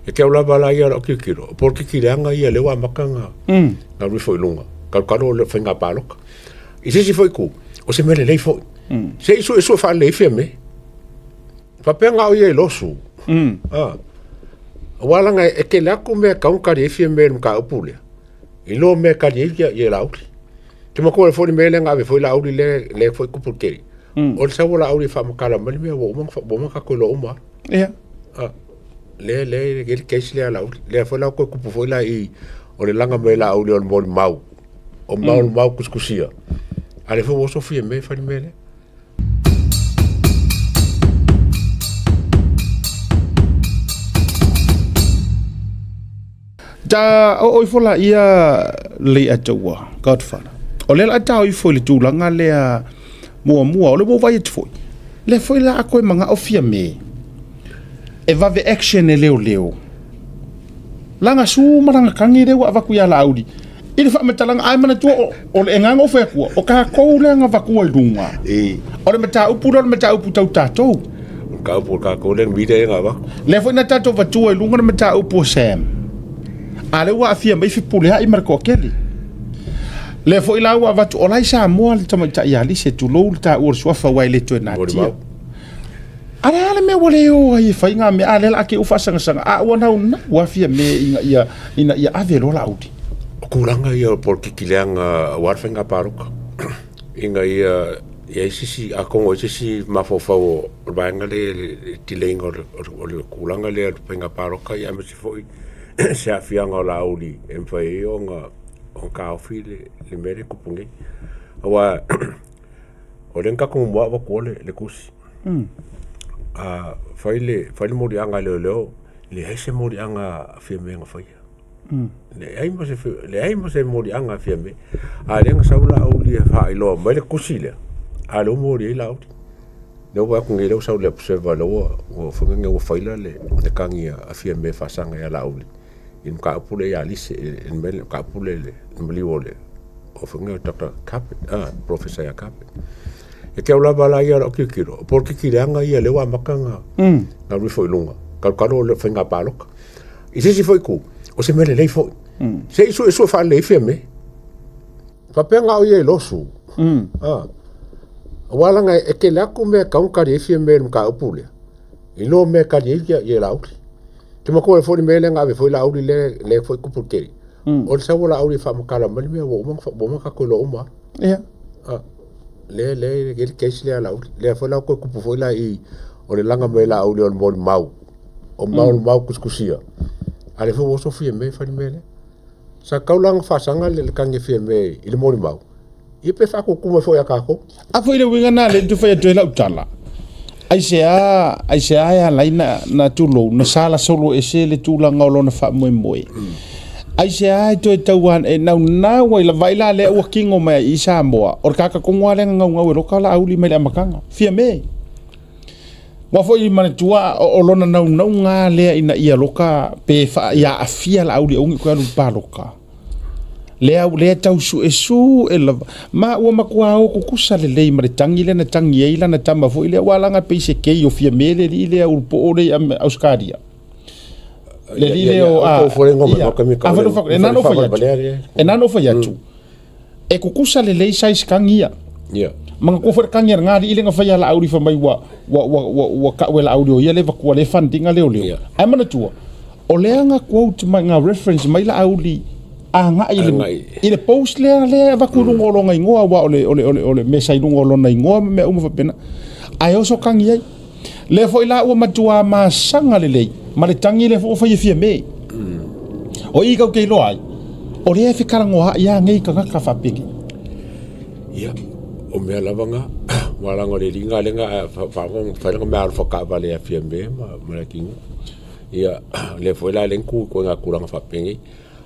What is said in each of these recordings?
e ke ola bala ia o kikiro por kikireanga ia le wa makanga na ri foi lunga karo le finga paloka i se foi ku o se mele le foi se iso fa le feme fa penga o ia losu wala nga e ke la ku me ka un kari feme ka upule i lo me kari ia lauli te mo ko foi mele nga foi lauli le foi ku pulkeri o le sa wala auli fa makala mali me wo mo ka ko lo uma le keisi le ala le foi la ko kupu foi la i o le langa me la o le mau o mau kuskusia ale foi so fie me fa mele da o fola ia le atawa godfather o le ata o foi le tulanga le mua o le bo vai foi le foi la ko manga o fie me e vave action e leo langa su maranga kangi re wa vaku ya laudi ile fa metalanga ai mana tu o le nganga o fe ku o ka ko le nga vaku i dunga o le meta upu tau tato ka upu ka ko le vide nga va le foi na tato va tu i lunga le meta upu sam ale wa afia mai fi pule ai marko keli le foi la wa va tu o lai sa mo le tama ta ya li se tu lo ta ur so fa wa le tu na tia ale me wale o ai fa inga me ale la ke u fa sanga a wana wa fia me ina ia ave lo laudi kuranga ia por kikileanga warfenga paruka inga ia sisi a kongo sisi mafofa o banga le tilengo o le kuranga le penga paruka ia me se foi se afianga laudi en fai onga on ka ofile le mere kupungi wa o lenka ko mo wa ko le kusi fai mori anga le hese mori anga firme nga fai le ai mo se mori anga firme a lenga saula au li fa ilo mai le kusile a lo mori ila out no wa ko ngelo saula observa lo o funga o faila le kangi a firme fa sanga ya la uli in ka pule ya lise in mel ka pule le mli ole o funga dr capet professor ya capet e ke ola bala ia o kikiro por kikireanga ia le wa makanga na ri foi lunga karo le finga paloka i se foi ku o se mele le foi se iso fa le feme fa penga o ia losu wala nga e ke la ku me ka un kari feme ka upule i lo me kari ia lauli te mo ko foi mele nga foi lauli le foi ku pulkeri o se wala auli fa makala mali me wo mo ka ko lo uma le keisi le ala le foi la ko kupu foi la i o le langa me la o le mau o mau kuskusia ale foi so fie me fa mele sa kaulang fa sanga le kange fie me i le mau i pe fa ko kuma foi aka ko a foi le winga na le tu foi tu la utala ai se ya laina na tulo na sala solo ese le tulanga o lona fa moi ai se ai to tauan e na wa la vaila le o kingo mai i Samoa o ka ko ngale ngau ro kala auli mai makanga fia me wa foi man tua o lona na nga le ina ia loka pe fa ya afia la auli o ko lu paloka le tau su esu e la ma o makua o ku kusale le mai tangi le na tangi ila na tama foi le wala nga pe se ke o fia me le le o po le auskaria le leo a enano fa yatu e kukusa le lei sai skangia manga ko fer kangia ngadi ile nga fa ya la audi fa mai wa ka wela audio ya le va ko le funding le ai mana tua o le nga quote nga reference mai la audi a nga ile post le va ku ngolo ngai ngoa wa ole me sai ngolo ngai ngoa me uma fa pena ai oso kangia le foi la o matua ma sanga le lei ma le tangi le fo fai fia me o i ka ke lo ai o le fi karango ya ngai ka fa pigi ia o me lavanga wala ngore linga lenga fa nga me al foka vale fia me ma le king ia le foi la lenku ko nga kuranga fa pigi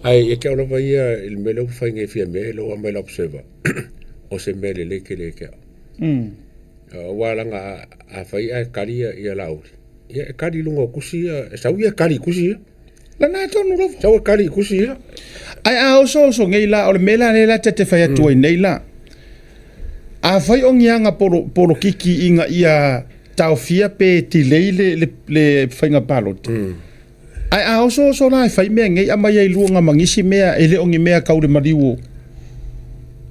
ai e ke lo vai il melo fa ngai fia me lo me lo observa o se mele le ke wala nga a fai a karia ia lauri ia kari lungo kusia sa ia kari kusia la na to no sa kari kusia ai a so ngai la o mela le la te fai tu nei la a fai o ngianga poro kiki inga ia tau fia pe ti le fai nga palot ai a oso so la fai me ngai ama ye luanga mangisi mea ele ongi mea kaure mariwo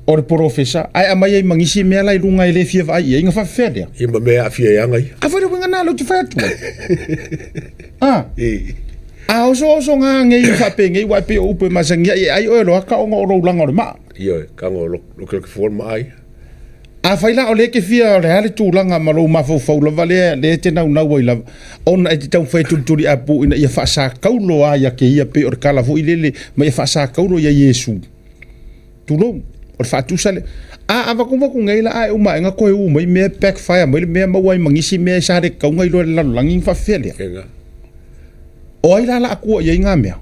o le profesa ai ama ye mangisi mea lai lunga ele fia vai inga fa fede ia ma mea fia ia ngai a fa winga na lo tu fa tu a oso nga ngai fa pe ngai wa pe o pe masangia ai o lo ka o ngo langa o ma ia ka ngo lo ke forma ai a faila o le ke fia le hale tūlanga malo mafau la vale le te nau wai la ona e te tau fai turi apu ina ia whaasa kaulo a ia ke ia pe or kala fu ilele ma ia whaasa kaulo ia Yesu tūlong or whaatu sale a waku ngai la ai uma inga koe u mai mea backfire mai mea mawai mangisi mea sare kau ngai lo la langing fa fele o ai la aku ia inga mea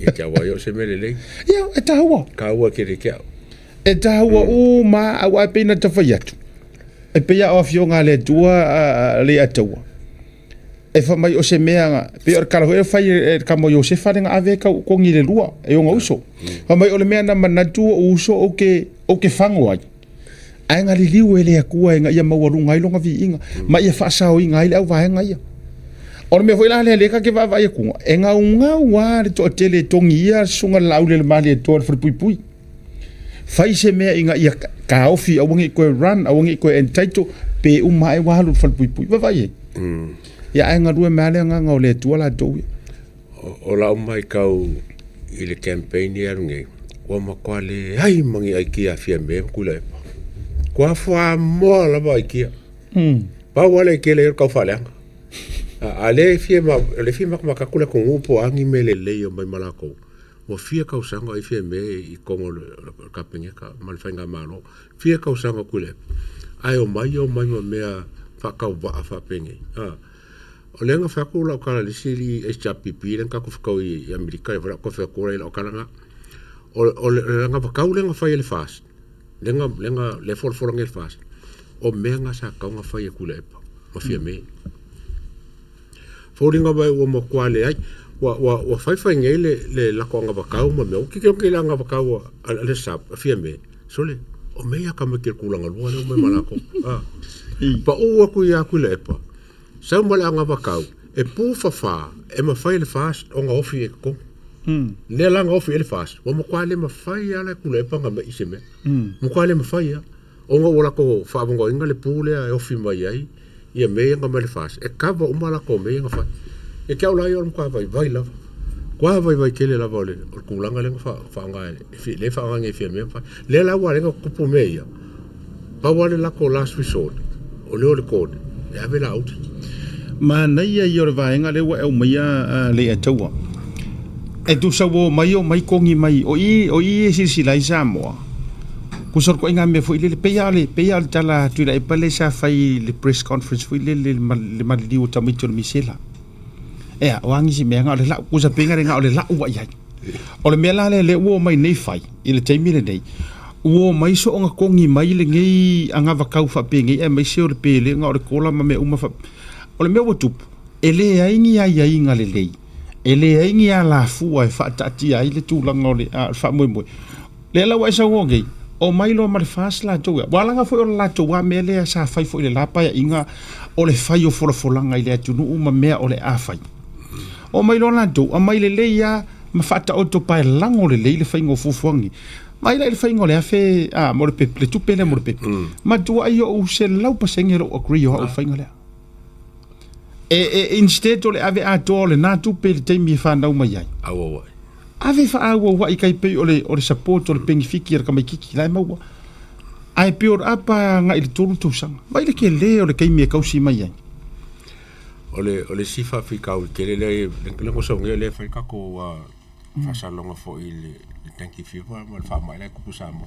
ia kia wai o se mele lei ia e taua ka ua kere kia e taua o ma au ai pena ta fai atu e pea o fionga le tua le atua e fa mai o se mea pe or kala e fai ka mo Josefa nga ave ka ko ngi le lua e o ngauso fa mai o le mea na manatu o uso o ke fango ai ai nga li liu ele akua nga ia mawalu ngai longa vi inga ma ia fa sa o ngai le au va nga ia o me foi la le ka ke va vai ku e nga wa le to tele tongia sunga lau le mali to for pui fai se mea inga ia ka ofi a wangi koe run a wangi koe entaito pe umai wahalu fal pui va vai ia ai nga rue mea nga o le tua la tau o la umai kau i le campaign ia runge wa makwale ai mangi ai kia fia me kula kwa fwa mo la vai kia pa wale ke le ka fa le ale fia ma le fia ma ka kula ko upo angi mele le yo mai malako o fia ka usanga i fia me i kongo le kapinga ka malfanga malo fia ka usanga kule ai o mai mea fa ka va fa penge o lenga fa ko la kala le sili e chapipi len ka ko fa i amerika e fa ko fa ko le kala nga o lenga fa ka lenga fa le fast lenga le for ngel fast o menga sa ka nga fa kule o fia me foringa vai o mo kwale ai wa fai ngai le la ko nga bakau ma me o ki ke la nga bakau le sap fia me sole o me ya ka me ke kulanga lo le me malako pa o ku ya ku le pa sa mo la nga bakau e pu fa e ma fai le fast o nga ofi e ko le la nga ofi le fast o mo kwale ma fai ya la ku le pa nga me ise me mo kwale ma fai ya o nga wala ko fa ngo inga le pu le ofi mai ai ia me nga me le fast e kava o mala ko me nga fa e kia ula yo kwa vai lava kwa vai kele lava le kulanga le fa nga le fa nga fi me fa le la wa le kupu me ia pa wa le la ko last resort o le code e ave la out ma nei ia vai nga le wa o mai le atua e tu sa wo mai o mai kongi mai o i si lai sa mo kusor ko inga me foi le peya tala tu la pale sa fai le press conference foi le mali o tamito misela e wangi si me nga le la kusa penga nga le la wa ya o le mela le wo mai nei fai ile taimi le nei wo mai so nga kongi mai le ngai anga va kau fa pe ngai e mai se o le pele nga o le kola ma me uma fa o le me wo tup ele ai ngi ai nga le lei ele ai ngi ala fu ai fa tati ai le tu langa o le fa mo le la wa sa wo ngai o mai lo mar fas la to wala nga fo la to wa mele sa fai fo le la pa inga o le fai o fo langa ile tu no uma me o le a fai o mai lo na to o mai le ya ma fata o to pa lango le le fai ngo fufuangi mai le fai ngo le afe mo le pe tu pele mo le pe ma tu ai o se lau pa sengero o agree o fai ngo le e instead o le ave a to le na tu pe te mi fa na uma ai awo ave fa awa wa i kai pe o le support o le pengi fiki ka mai kiki lai maua ai pe o apa nga i tolu tu sang mai le ke le o le kai me kausi mai ai o le sifa fika o ke le ko so ngele fa ka ko fa sa longa fo i le tanki fiwa ma fa mai le ku sa mo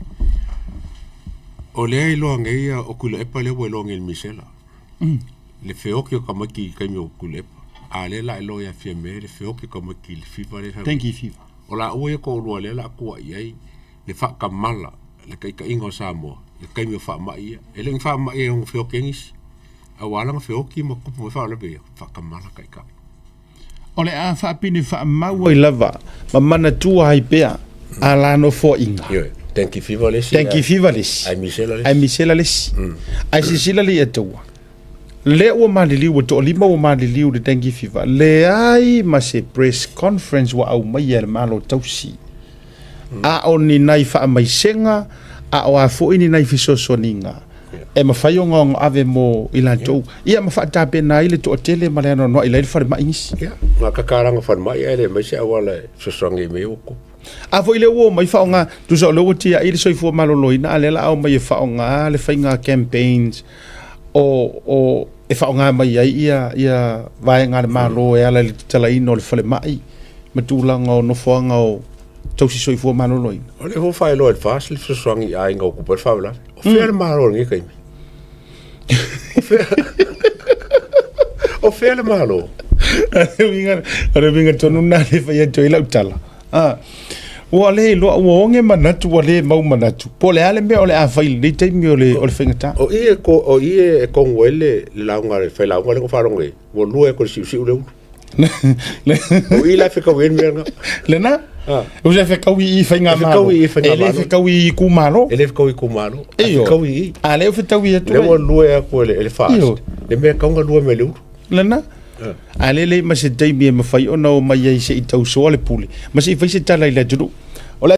o le lo ngai o ku le pa le wo lo ngel misela le feo ke ka maki kai me o ku le ale la lo ya fi me le feo ke ka maki le fiwa le tanki fiwa o la ue ko ro le la ko ai le fa kamala le kai ka ingo sa mo le kai me fa mai e le fa mai un feo kengis a wala nga feo ki mo ku fa le be fa kamala kai ka o le a fa pini fa mau i lava ma mana tu ai pea ala no fo inga yo thank you fiva le ai misela le ai sisila le etua le o maliliu to lima o maliliu le dengue fever le ai ma se press conference wa au mai el malo tausi a oni nai fa mai senga a o afo ini nai fisosoninga e ma fai ngong ave mo ilanto ia ma fa tape na ile to tele ma le no ile fa ma ins ya ma ka karanga fa mai ele mai se awala so songi me uko a foi le wo mai fa nga tu so lo tia ile so fo malo loina le la au mai fa nga le fa nga campaigns o e fa nga mai ia vai nga malo e ala tala ino le fa mai ma tu la nga no fo nga o tausi so fo malo loina o le ho fa lo el fast le so songi ai nga ko per favela o fer malo ngi kai o fer malo Ada vinga tonu na le fa ia toila utala wale lo wonge manatu wale mau manatu pole ale me ole a fail ni te mi ole fengata o ie ko ngwele la ngare fa la ngale ko faronge wo lu e ko si le o ile fa ko wen merga le na o je fa kawi fenga malo ele fa kawi ku malo ele fa kawi ku malo kawi ale fa tawi to le wo lu e ko le fa le me ka ngalo me lu le na ale le ma se dai mi ma fai ona o mai se i tau so le puli ma se fai se tala ile juru